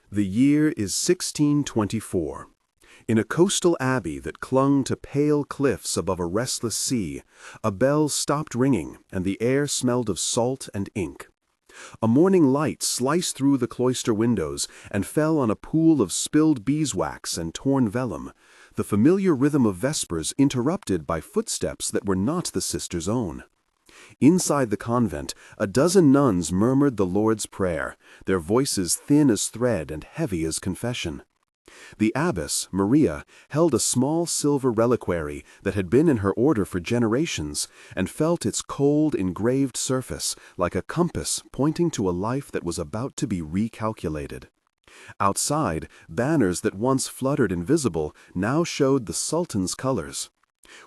The year is 1624. In a coastal abbey that clung to pale cliffs above a restless sea, a bell stopped ringing and the air smelled of salt and ink. A morning light sliced through the cloister windows and fell on a pool of spilled beeswax and torn vellum, the familiar rhythm of vespers interrupted by footsteps that were not the sister's own. Inside the convent, a dozen nuns murmured the Lord's Prayer, their voices thin as thread and heavy as confession. The abbess, Maria, held a small silver reliquary that had been in her order for generations and felt its cold, engraved surface like a compass pointing to a life that was about to be recalculated. Outside, banners that once fluttered invisible now showed the Sultan's colors.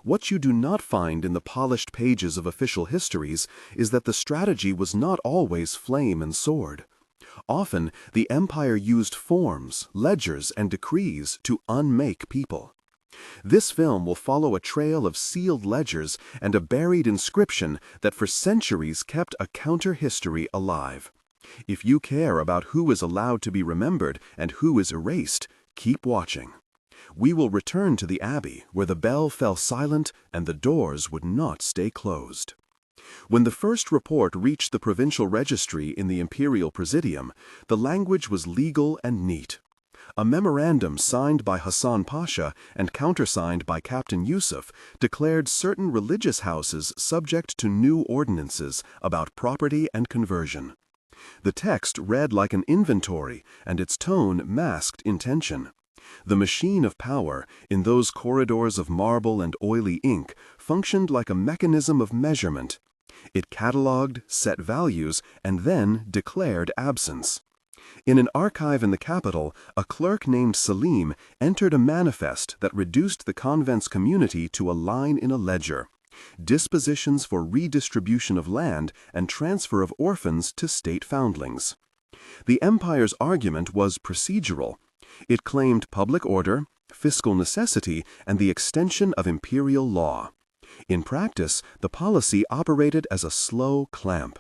What you do not find in the polished pages of official histories is that the strategy was not always flame and sword. Often, the empire used forms, ledgers, and decrees to unmake people. This film will follow a trail of sealed ledgers and a buried inscription that for centuries kept a counter-history alive. If you care about who is allowed to be remembered and who is erased, keep watching. We will return to the abbey where the bell fell silent and the doors would not stay closed. When the first report reached the provincial registry in the imperial presidium, the language was legal and neat. A memorandum signed by Hassan Pasha and countersigned by Captain Yusuf declared certain religious houses subject to new ordinances about property and conversion. The text read like an inventory, and its tone masked intention. The machine of power, in those corridors of marble and oily ink, functioned like a mechanism of measurement. It catalogued, set values, and then declared absence. In an archive in the capital, a clerk named Salim entered a manifest that reduced the convent's community to a line in a ledger: dispositions for redistribution of land and transfer of orphans to state foundlings. The empire's argument was procedural. It claimed public order, fiscal necessity, and the extension of imperial law. In practice, the policy operated as a slow clamp.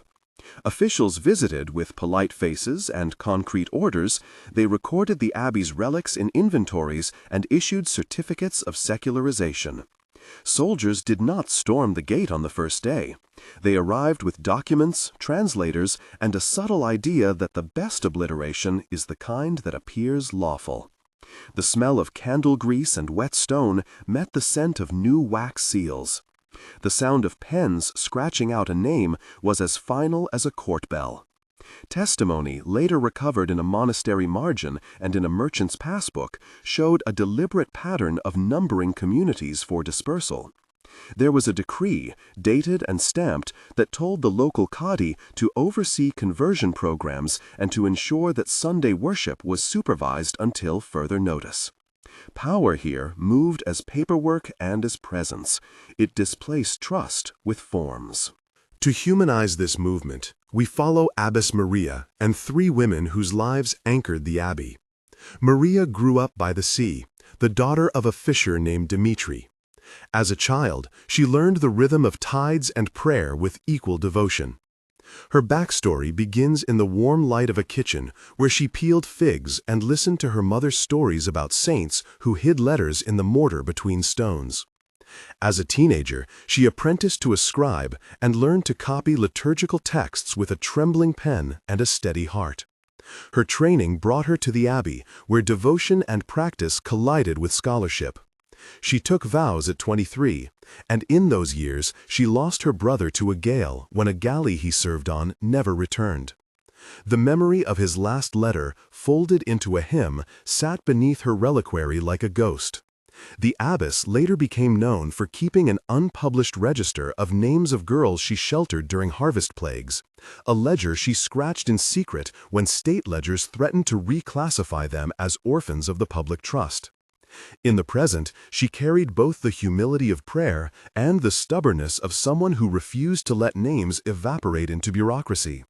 Officials visited with polite faces and concrete orders. They recorded the abbey's relics in inventories and issued certificates of secularization. Soldiers did not storm the gate on the first day. They arrived with documents, translators, and a subtle idea that the best obliteration is the kind that appears lawful. The smell of candle grease and wet stone met the scent of new wax seals. The sound of pens scratching out a name was as final as a court bell. Testimony, later recovered in a monastery margin and in a merchant's passbook, showed a deliberate pattern of numbering communities for dispersal. There was a decree, dated and stamped, that told the local qadi to oversee conversion programs and to ensure that Sunday worship was supervised until further notice. Power here moved as paperwork and as presence. It displaced trust with forms. To humanize this movement, we follow Abbess Maria and three women whose lives anchored the abbey. Maria grew up by the sea, the daughter of a fisher named Dmitri. As a child, she learned the rhythm of tides and prayer with equal devotion. Her backstory begins in the warm light of a kitchen where she peeled figs and listened to her mother's stories about saints who hid letters in the mortar between stones. As a teenager, she apprenticed to a scribe and learned to copy liturgical texts with a trembling pen and a steady heart. Her training brought her to the abbey, where devotion and practice collided with scholarship. She took vows at 23, and in those years she lost her brother to a gale when a galley he served on never returned. The memory of his last letter, folded into a hymn, sat beneath her reliquary like a ghost. The abbess later became known for keeping an unpublished register of names of girls she sheltered during harvest plagues, a ledger she scratched in secret when state ledgers threatened to reclassify them as orphans of the public trust. In the present, she carried both the humility of prayer and the stubbornness of someone who refused to let names evaporate into bureaucracy.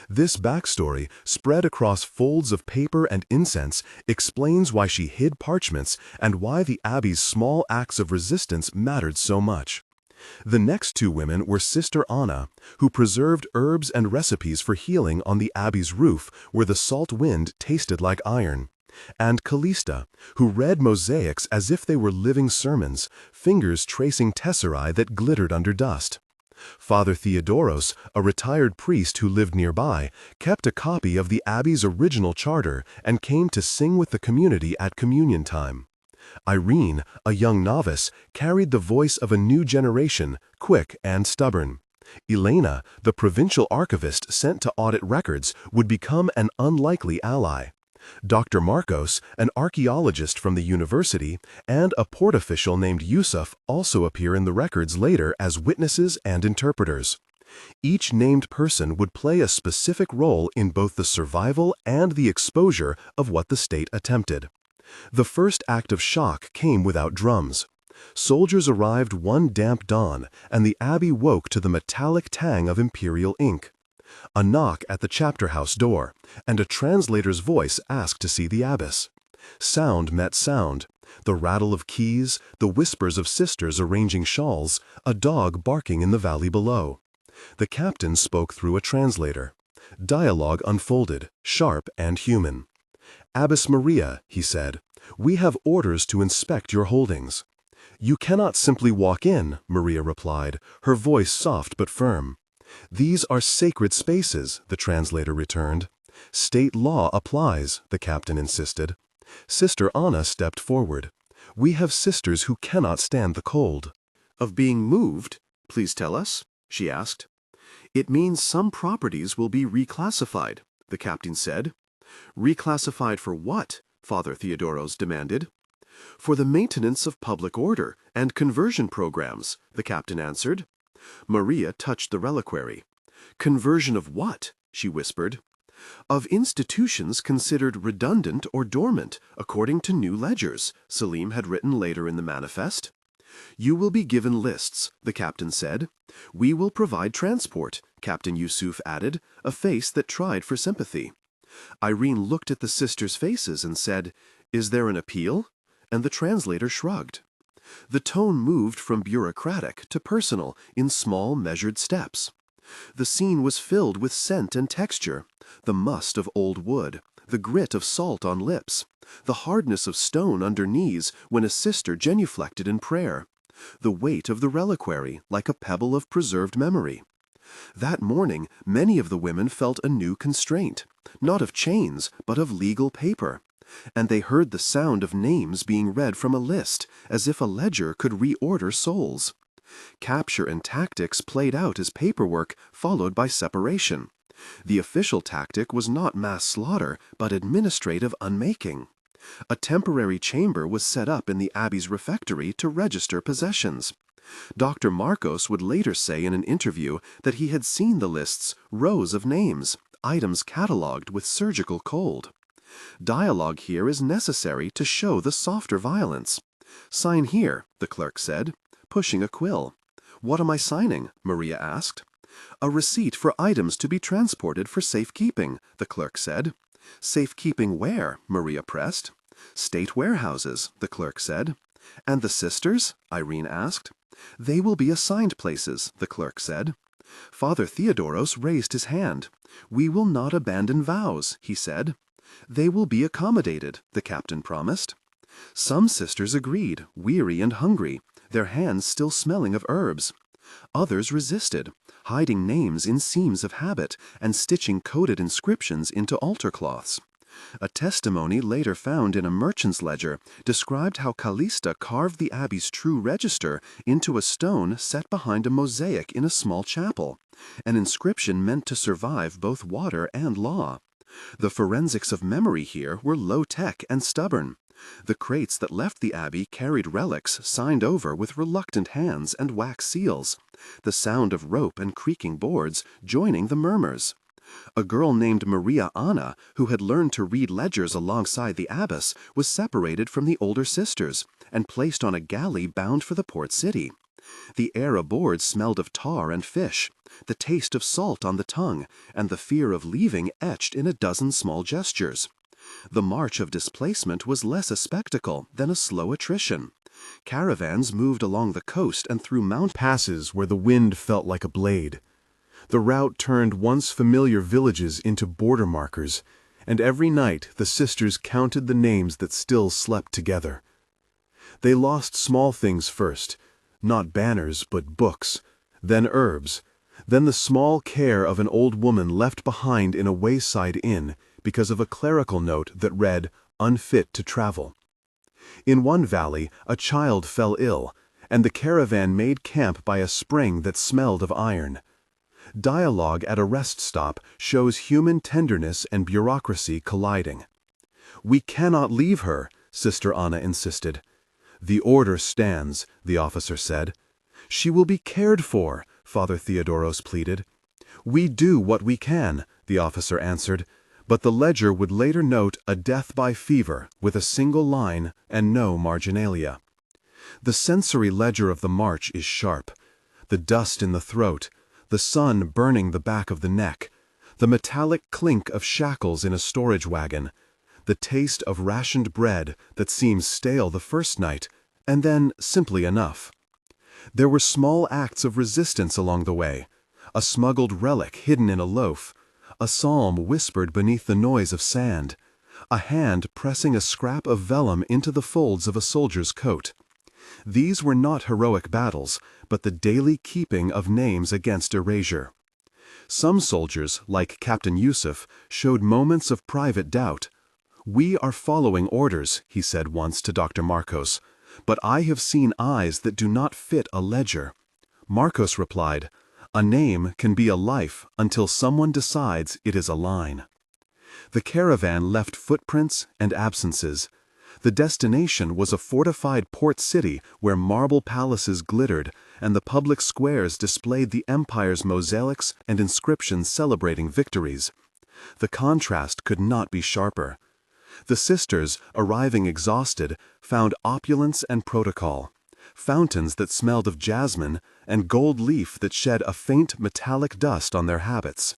This backstory, spread across folds of paper and incense, explains why she hid parchments and why the abbey's small acts of resistance mattered so much. The next two women were Sister Anna, who preserved herbs and recipes for healing on the abbey's roof where the salt wind tasted like iron, and Cloister, who read mosaics as if they were living sermons, fingers tracing tesserae that glittered under dust. Father Theodoros, a retired priest who lived nearby, kept a copy of the abbey's original charter and came to sing with the community at communion time. Irene, a young novice, carried the voice of a new generation, quick and stubborn. Elena, the provincial archivist sent to audit records, would become an unlikely ally. Dr. Marcos, an archaeologist from the university, and a port official named Yusuf also appear in the records later as witnesses and interpreters. Each named person would play a specific role in both the survival and the exposure of what the state attempted. The first act of shock came without drums. Soldiers arrived one damp dawn, and the abbey woke to the metallic tang of imperial ink. A knock at the chapter house door, and a translator's voice asked to see the abbess. Sound met sound, the rattle of keys, the whispers of sisters arranging shawls, a dog barking in the valley below. The captain spoke through a translator. Dialogue unfolded, sharp and human. "Abbess Maria," he said, "we have orders to inspect your holdings." "You cannot simply walk in," Maria replied, her voice soft but firm. "These are sacred spaces," the translator returned. "State law applies," the captain insisted. Sister Anna stepped forward. "We have sisters who cannot stand the cold." "Of being moved, please tell us," she asked. "It means some properties will be reclassified," the captain said. "Reclassified for what?" Father Theodoros demanded. "For the maintenance of public order and conversion programs," the captain answered. Maria touched the reliquary. "Conversion of what?" she whispered. "Of institutions considered redundant or dormant, according to new ledgers," Selim had written later in the manifest. "You will be given lists," the captain said. "We will provide transport," Captain Yusuf added, a face that tried for sympathy. Irene looked at the sisters' faces and said, "Is there an appeal?" And the translator shrugged. The tone moved from bureaucratic to personal in small, measured steps. The scene was filled with scent and texture, the must of old wood, the grit of salt on lips, the hardness of stone under knees when a sister genuflected in prayer, the weight of the reliquary like a pebble of preserved memory. That morning, many of the women felt a new constraint, not of chains, but of legal paper. And they heard the sound of names being read from a list, as if a ledger could reorder souls. Capture and tactics played out as paperwork, followed by separation. The official tactic was not mass slaughter, but administrative unmaking. A temporary chamber was set up in the abbey's refectory to register possessions. Dr. Marcos would later say in an interview that he had seen the lists, rows of names, items catalogued with surgical cold. Dialogue here is necessary to show the softer violence. "Sign here," the clerk said, pushing a quill. "What am I signing?" Maria asked. "A receipt for items to be transported for safekeeping," the clerk said. "Safekeeping where?" Maria pressed. "State warehouses," the clerk said. "And the sisters?" Irene asked. "They will be assigned places," the clerk said. Father Theodoros raised his hand. "We will not abandon vows," he said. "They will be accommodated," the captain promised. Some sisters agreed, weary and hungry, their hands still smelling of herbs. Others resisted, hiding names in seams of habit and stitching coded inscriptions into altar cloths. A testimony later found in a merchant's ledger described how Cloister carved the abbey's true register into a stone set behind a mosaic in a small chapel, an inscription meant to survive both water and law. The forensics of memory here were low-tech and stubborn. The crates that left the abbey carried relics signed over with reluctant hands and wax seals, the sound of rope and creaking boards joining the murmurs. A girl named Maria Anna, who had learned to read ledgers alongside the abbess, was separated from the older sisters and placed on a galley bound for the port city. The air aboard smelled of tar and fish, the taste of salt on the tongue, and the fear of leaving etched in a dozen small gestures. The march of displacement was less a spectacle than a slow attrition. Caravans moved along the coast and through mountain passes where the wind felt like a blade. The route turned once familiar villages into border markers, and every night the sisters counted the names that still slept together. They lost small things first, not banners but books, then herbs, then the small care of an old woman left behind in a wayside inn because of a clerical note that read, "Unfit to travel." In one valley, a child fell ill, and the caravan made camp by a spring that smelled of iron. Dialogue at a rest stop shows human tenderness and bureaucracy colliding. "We cannot leave her," Sister Anna insisted. "The order stands," the officer said. "She will be cared for," Father Theodoros pleaded. "We do what we can," the officer answered, but the ledger would later note a death by fever with a single line and no marginalia. The sensory ledger of the march is sharp. The dust in the throat, the sun burning the back of the neck, the metallic clink of shackles in a storage wagon, the taste of rationed bread that seems stale the first night, and then simply enough. There were small acts of resistance along the way, a smuggled relic hidden in a loaf, a psalm whispered beneath the noise of sand, a hand pressing a scrap of vellum into the folds of a soldier's coat. These were not heroic battles, but the daily keeping of names against erasure. Some soldiers, like Captain Yusuf, showed moments of private doubt. "We are following orders," he said once to Dr. Marcos, "but I have seen eyes that do not fit a ledger." Marcos replied, "A name can be a life until someone decides it is a line." The caravan left footprints and absences. The destination was a fortified port city where marble palaces glittered and the public squares displayed the empire's mosaics and inscriptions celebrating victories. The contrast could not be sharper. The sisters, arriving exhausted, found opulence and protocol, fountains that smelled of jasmine and gold leaf that shed a faint metallic dust on their habits.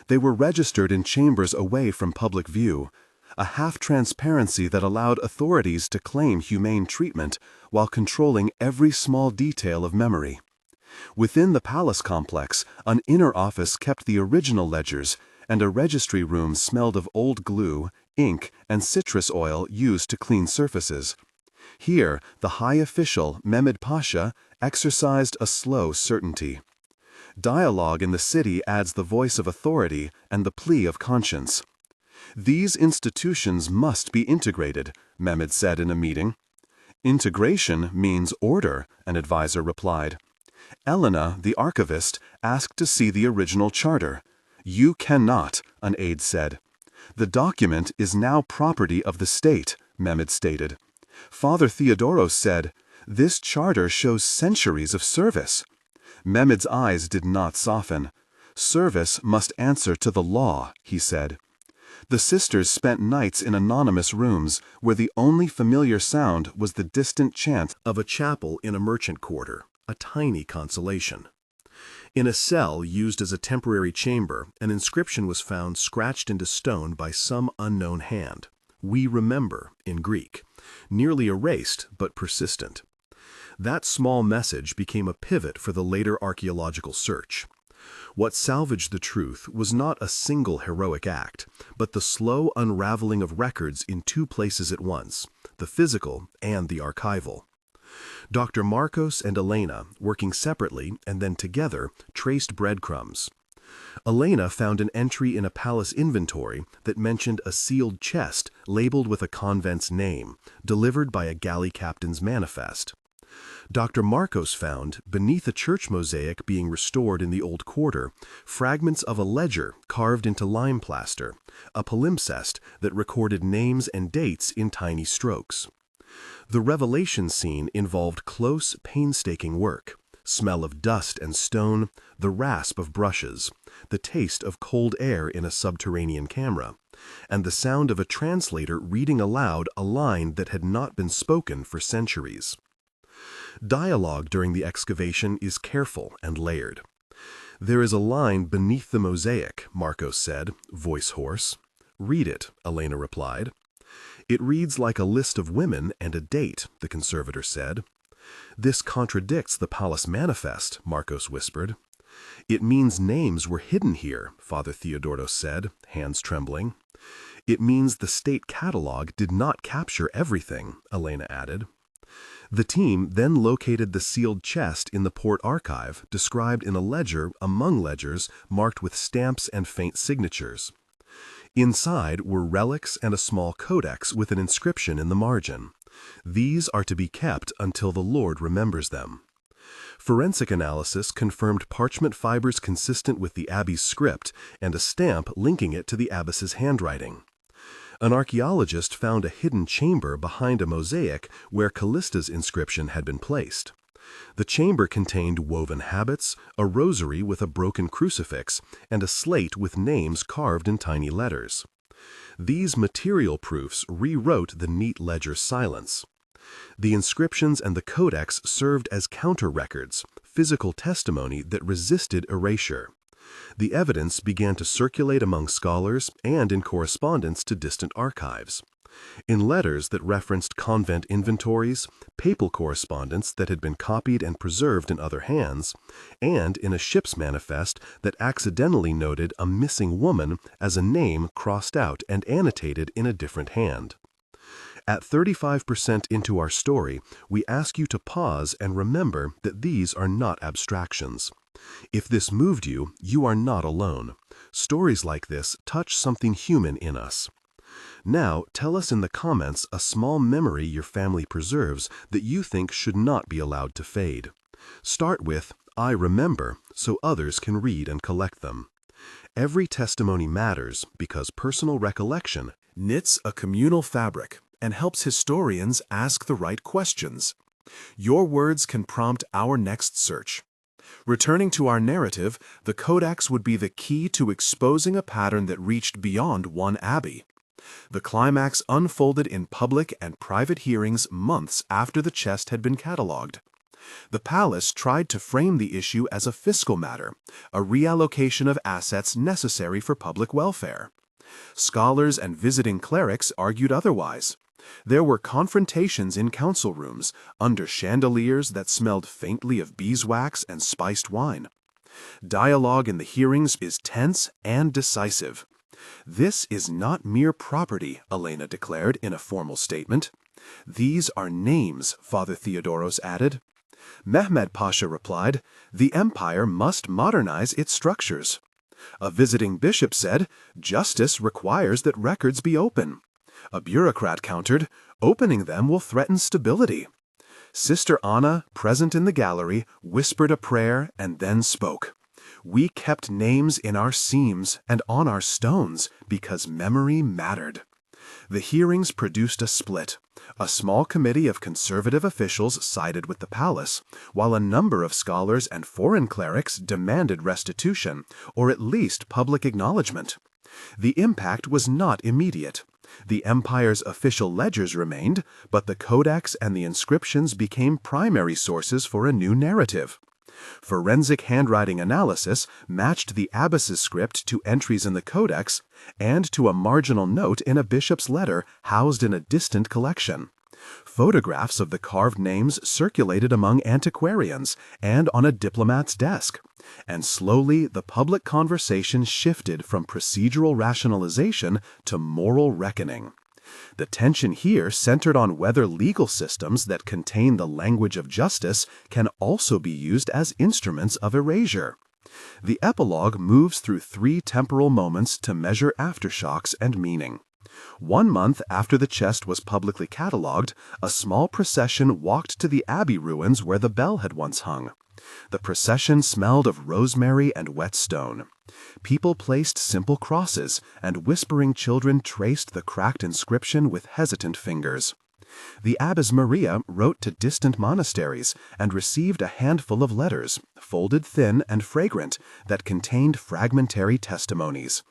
They were registered in chambers away from public view, a half-transparency that allowed authorities to claim humane treatment while controlling every small detail of memory. Within the palace complex, an inner office kept the original ledgers, and a registry room smelled of old glue, ink, and citrus oil used to clean surfaces. Here, the high official, Mehmed Pasha, exercised a slow certainty. Dialogue in the city adds the voice of authority and the plea of conscience. "These institutions must be integrated," Mehmed said in a meeting. "Integration means order," an advisor replied. Elena, the archivist, asked to see the original charter. "You cannot," an aide said. "The document is now property of the state," Mehmed stated. Father Theodoros said, "This charter shows centuries of service." Mehmed's eyes did not soften. "Service must answer to the law," he said. The sisters spent nights in anonymous rooms where the only familiar sound was the distant chant of a chapel in a merchant quarter, a tiny consolation. In a cell used as a temporary chamber, an inscription was found scratched into stone by some unknown hand. "We remember," in Greek, nearly erased but persistent. That small message became a pivot for the later archaeological search. What salvaged the truth was not a single heroic act, but the slow unraveling of records in two places at once, the physical and the archival. Dr. Marcos and Elena, working separately and then together, traced breadcrumbs. Elena found an entry in a palace inventory that mentioned a sealed chest labeled with a convent's name, delivered by a galley captain's manifest. Dr. Marcos found, beneath a church mosaic being restored in the old quarter, fragments of a ledger carved into lime plaster, a palimpsest that recorded names and dates in tiny strokes. The revelation scene involved close, painstaking work, smell of dust and stone, the rasp of brushes, the taste of cold air in a subterranean camera, and the sound of a translator reading aloud a line that had not been spoken for centuries. Dialogue during the excavation is careful and layered. "There is a line beneath the mosaic," Marcos said, voice hoarse. "Read it," Elena replied. "It reads like a list of women and a date," the conservator said. "This contradicts the palace manifest," Marcos whispered. "It means names were hidden here," Father Theodoros said, hands trembling. "It means the state catalog did not capture everything," Elena added. The team then located the sealed chest in the port archive, described in a ledger among ledgers marked with stamps and faint signatures. Inside were relics and a small codex with an inscription in the margin. These are to be kept until the Lord remembers them. Forensic analysis confirmed parchment fibers consistent with the abbey's script and a stamp linking it to the abbess's handwriting. An archaeologist found a hidden chamber behind a mosaic where Callista's inscription had been placed. The chamber contained woven habits, a rosary with a broken crucifix, and a slate with names carved in tiny letters. These material proofs rewrote the neat ledger's silence. The inscriptions and the codex served as counter-records, physical testimony that resisted erasure. The evidence began to circulate among scholars and in correspondence to distant archives. In letters that referenced convent inventories, papal correspondence that had been copied and preserved in other hands, and in a ship's manifest that accidentally noted a missing woman as a name crossed out and annotated in a different hand. At 35% into our story, we ask you to pause and remember that these are not abstractions. If this moved you, you are not alone. Stories like this touch something human in us. Now, tell us in the comments a small memory your family preserves that you think should not be allowed to fade. Start with, "I remember," so others can read and collect them. Every testimony matters because personal recollection knits a communal fabric and helps historians ask the right questions. Your words can prompt our next search. Returning to our narrative, the codex would be the key to exposing a pattern that reached beyond one abbey. The climax unfolded in public and private hearings months after the chest had been catalogued. The palace tried to frame the issue as a fiscal matter, a reallocation of assets necessary for public welfare. Scholars and visiting clerics argued otherwise. There were confrontations in council rooms, under chandeliers that smelled faintly of beeswax and spiced wine. Dialogue in the hearings is tense and decisive. "This is not mere property," Elena declared in a formal statement. "These are names," Father Theodoros added. Mehmed Pasha replied, "The empire must modernize its structures." A visiting bishop said, "Justice requires that records be open." A bureaucrat countered, "Opening them will threaten stability." Sister Anna, present in the gallery, whispered a prayer and then spoke. "We kept names in our seams and on our stones because memory mattered." The hearings produced a split. A small committee of conservative officials sided with the palace, while a number of scholars and foreign clerics demanded restitution, or at least public acknowledgement. The impact was not immediate. The empire's official ledgers remained, but the codex and the inscriptions became primary sources for a new narrative. Forensic handwriting analysis matched the abbess's script to entries in the codex and to a marginal note in a bishop's letter housed in a distant collection. Photographs of the carved names circulated among antiquarians and on a diplomat's desk. And slowly the public conversation shifted from procedural rationalization to moral reckoning. The tension here centered on whether legal systems that contain the language of justice can also be used as instruments of erasure. The epilogue moves through 3 temporal moments to measure aftershocks and meaning. 1 month after the chest was publicly catalogued, a small procession walked to the abbey ruins where the bell had once hung. The procession smelled of rosemary and wet stone. People placed simple crosses, and whispering children traced the cracked inscription with hesitant fingers. The Abbess Maria wrote to distant monasteries and received a handful of letters, folded thin and fragrant, that contained fragmentary testimonies.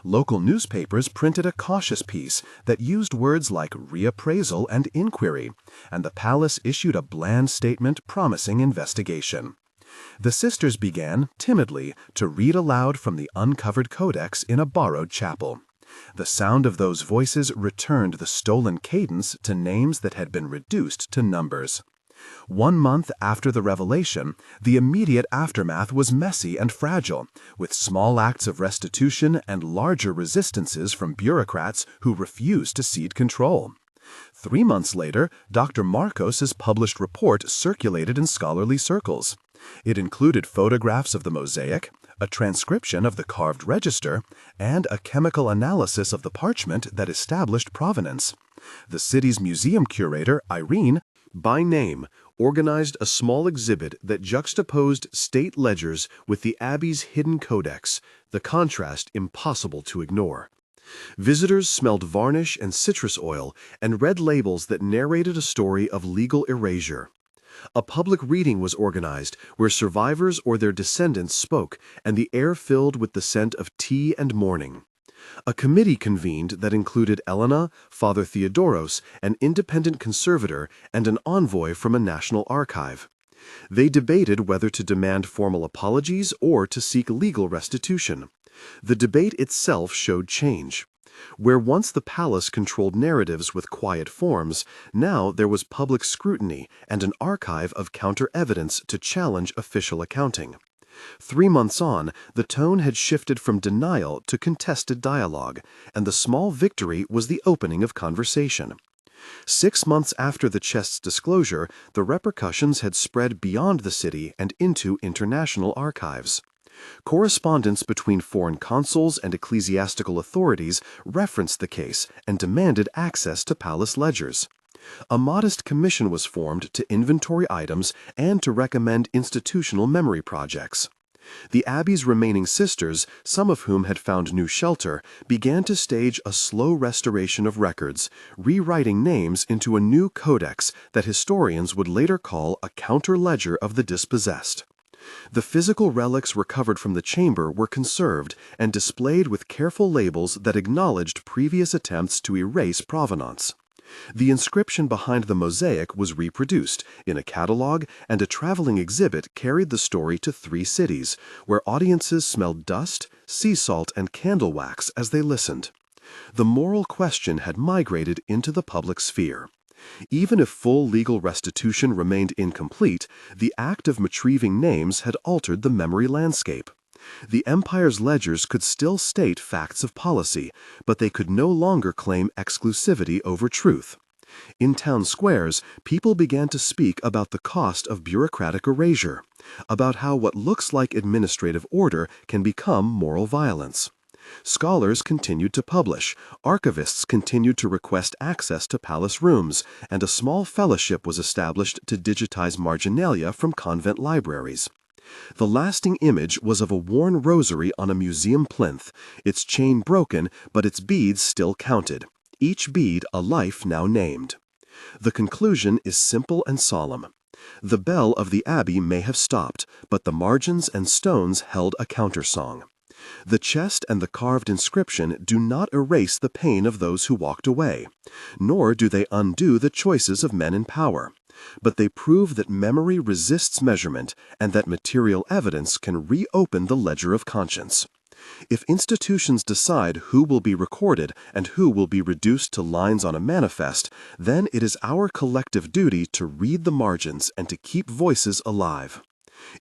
Local newspapers printed a cautious piece that used words like reappraisal and inquiry, and the palace issued a bland statement promising investigation. The sisters began, timidly, to read aloud from the uncovered codex in a borrowed chapel. The sound of those voices returned the stolen cadence to names that had been reduced to numbers. 1 month after the revelation, the immediate aftermath was messy and fragile, with small acts of restitution and larger resistances from bureaucrats who refused to cede control. 3 months later, Dr. Marcos's published report circulated in scholarly circles. It included photographs of the mosaic, a transcription of the carved register, and a chemical analysis of the parchment that established provenance. The city's museum curator, Irene, by name, organized a small exhibit that juxtaposed state ledgers with the abbey's hidden codex, the contrast impossible to ignore. Visitors smelled varnish and citrus oil and read labels that narrated a story of legal erasure. A public reading was organized where survivors or their descendants spoke, and the air filled with the scent of tea and mourning. A committee convened that included Elena, Father Theodoros, an independent conservator, and an envoy from a national archive. They debated whether to demand formal apologies or to seek legal restitution. The debate itself showed change. Where once the palace controlled narratives with quiet forms, now there was public scrutiny and an archive of counter-evidence to challenge official accounting. 3 months on, the tone had shifted from denial to contested dialogue, and the small victory was the opening of conversation. 6 months after the chest's disclosure, the repercussions had spread beyond the city and into international archives. Correspondence between foreign consuls and ecclesiastical authorities referenced the case and demanded access to palace ledgers. A modest commission was formed to inventory items and to recommend institutional memory projects. The abbey's remaining sisters, some of whom had found new shelter, began to stage a slow restoration of records, rewriting names into a new codex that historians would later call a counter-ledger of the dispossessed. The physical relics recovered from the chamber were conserved and displayed with careful labels that acknowledged previous attempts to erase provenance. The inscription behind the mosaic was reproduced in a catalog, and a traveling exhibit carried the story to 3 cities, where audiences smelled dust, sea salt, and candle wax as they listened. The moral question had migrated into the public sphere. Even if full legal restitution remained incomplete, the act of retrieving names had altered the memory landscape. The empire's ledgers could still state facts of policy, but they could no longer claim exclusivity over truth. In town squares, people began to speak about the cost of bureaucratic erasure, about how what looks like administrative order can become moral violence. Scholars continued to publish, archivists continued to request access to palace rooms, and a small fellowship was established to digitize marginalia from convent libraries. The lasting image was of a worn rosary on a museum plinth, its chain broken, but its beads still counted, each bead a life now named. The conclusion is simple and solemn. The bell of the abbey may have stopped, but the margins and stones held a countersong. The chest and the carved inscription do not erase the pain of those who walked away, nor do they undo the choices of men in power, but they prove that memory resists measurement and that material evidence can reopen the ledger of conscience. If institutions decide who will be recorded and who will be reduced to lines on a manifest, then it is our collective duty to read the margins and to keep voices alive.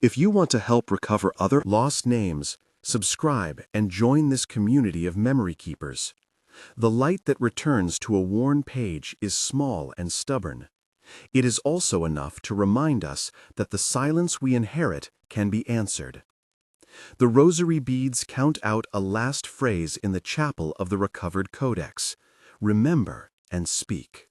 If you want to help recover other lost names, subscribe and join this community of memory keepers. The light that returns to a worn page is small and stubborn. It is also enough to remind us that the silence we inherit can be answered. The rosary beads count out a last phrase in the chapel of the recovered codex: remember and speak.